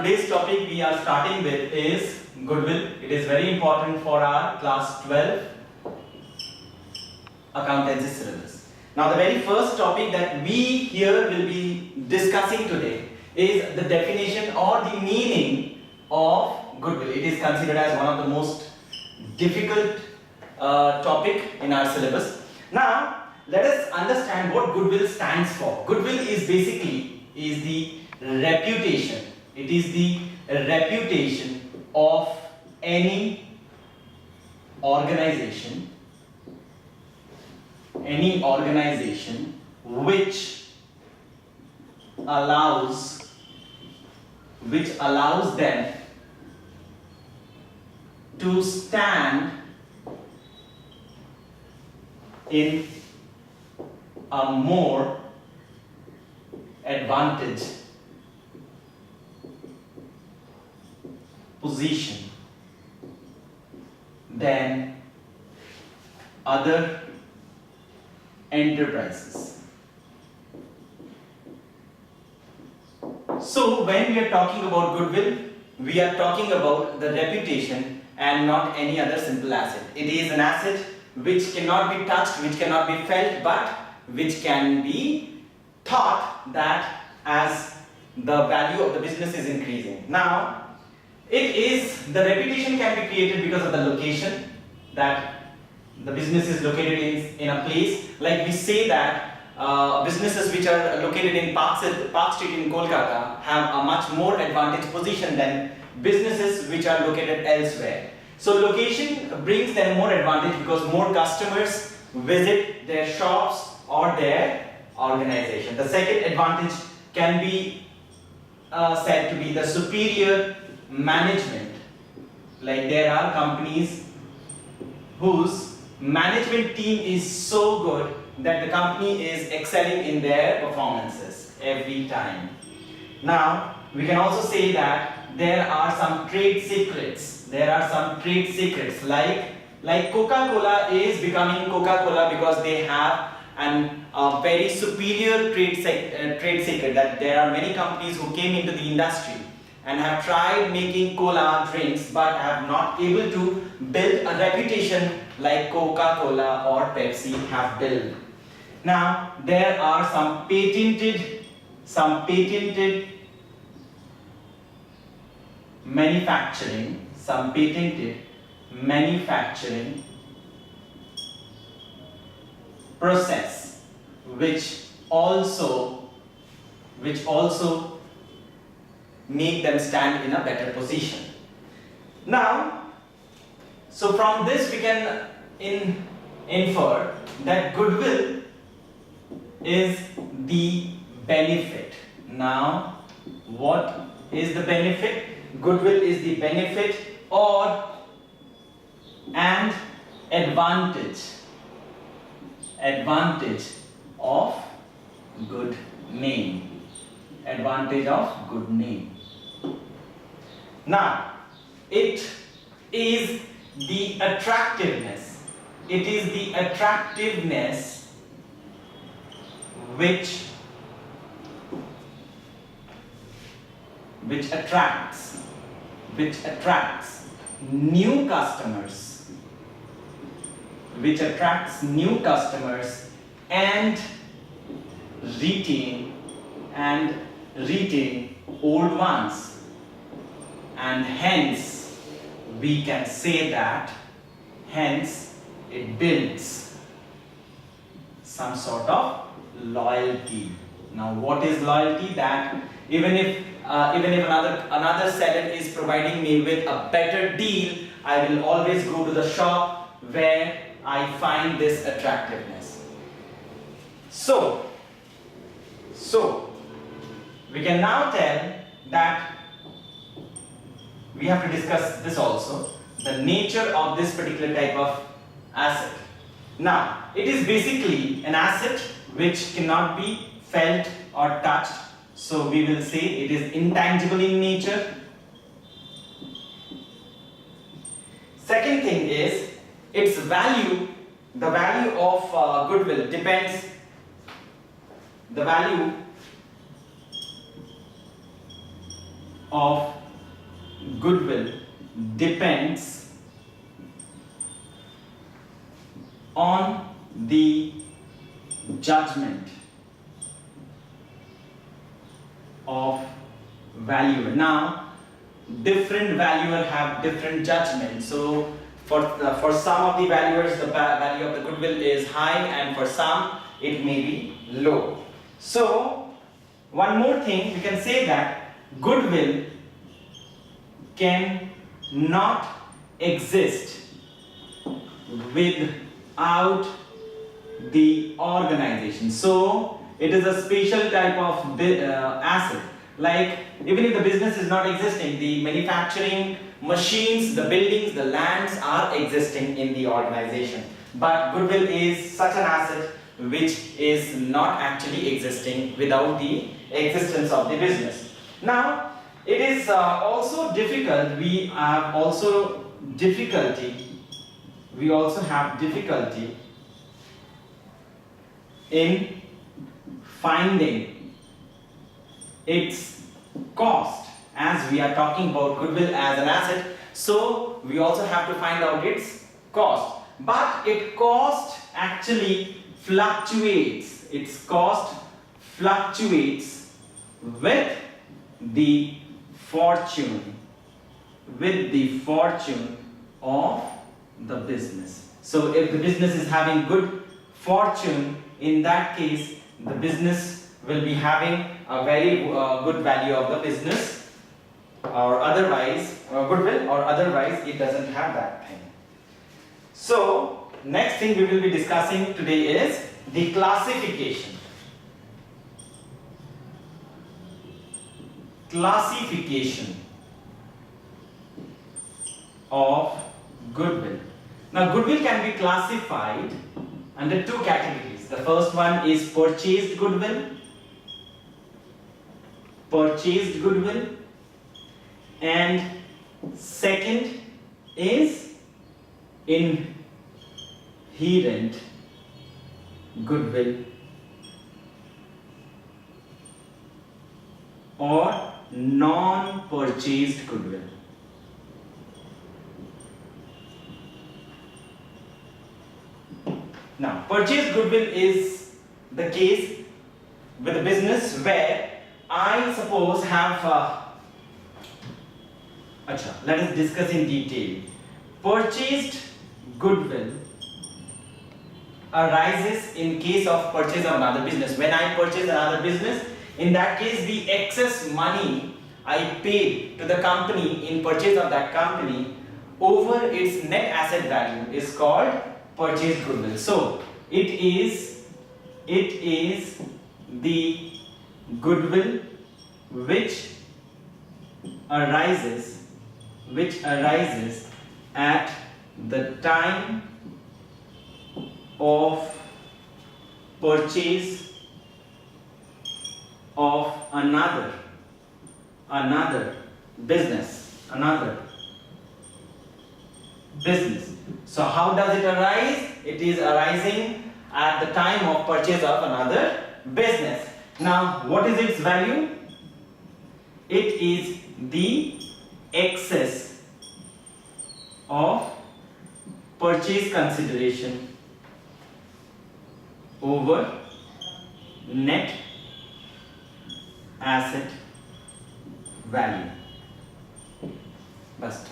today's topic we are starting with is goodwill. It is very important for our class 12 accountancy syllabus. Now the very first topic that we here will be discussing today is the definition or the meaning of goodwill. It is considered as one of the most difficult topic in our syllabus. Now let us understand what goodwill stands for. Goodwill is basically the reputation. It is the reputation of any organization which allows them to stand in a more advantaged position than other enterprises. So when we are talking about goodwill, we are talking about the reputation and not any other simple asset. It is an asset which cannot be touched, which cannot be felt, but which can be thought that as the value of the business is increasing. Now, the reputation can be created because of the location, that the business is located in a place. Like we say that businesses which are located in Park Street in Kolkata have a much more advantageous position than businesses which are located elsewhere. So location brings them more advantage because more customers visit their shops or their organization. The second advantage can be said to be the superior management. Like there are companies whose management team is so good that the company is excelling in their performances every time. Now we can also say that there are some trade secrets. Like Coca-Cola is becoming Coca-Cola because they have a very superior trade secret, that there are many companies who came into the industry and have tried making cola drinks but have not able to build a reputation like Coca-Cola or Pepsi have built. Now there are some patented manufacturing process which also make them stand in a better position. Now, so from this we can infer that goodwill is the benefit. Now, what is the benefit? Goodwill is the benefit or an advantage of good name. Now, it is the attractiveness. Which attracts new customers. And retain old ones, and hence we can say that it builds some sort of loyalty. Now what is loyalty? That even if another seller is providing me with a better deal, I will always go to the shop where I find this attractiveness. So we can now tell that we have to discuss this also, the nature of this particular type of asset. Now, it is basically an asset which cannot be felt or touched. So we will say it is intangible in nature. Second thing is its value. The value of goodwill depends. The value of goodwill depends on the judgment of valuer. Now, different valuer have different judgments. So, for some of the valuers, the value of the goodwill is high, and for some, it may be low. So, one more thing, we can say that goodwill can not exist without the organization. So it is a special type of asset. Like, even if the business is not existing, the manufacturing machines, the buildings, the lands are existing in the organization. But goodwill is such an asset which is not actually existing without the existence of the business. Now, it is also difficult. We also have difficulty in finding its cost, as we are talking about goodwill as an asset. So we also have to find out its cost. But its cost actually fluctuates. Its cost fluctuates with the fortune of the business. So if the business is having good fortune, in that case the business will be having a very good value of the business, or otherwise goodwill, or otherwise it doesn't have that thing. So next thing we will be discussing today is the classification of goodwill. Now, goodwill can be classified under two categories. The first one is purchased goodwill, and second is inherent goodwill or non-purchased goodwill. Now, purchased goodwill is the case with a business where I suppose have let us discuss in detail. Purchased goodwill arises in case of purchase of another business. When I purchase another business, in that case the excess money I paid to the company in purchase of that company over its net asset value is called purchased goodwill. So it is the goodwill which arises at the time of purchase of another business. So how does it arise? It is arising at the time of purchase of another business. Now, what is its value? It is the excess of purchase consideration over net asset value. Basta.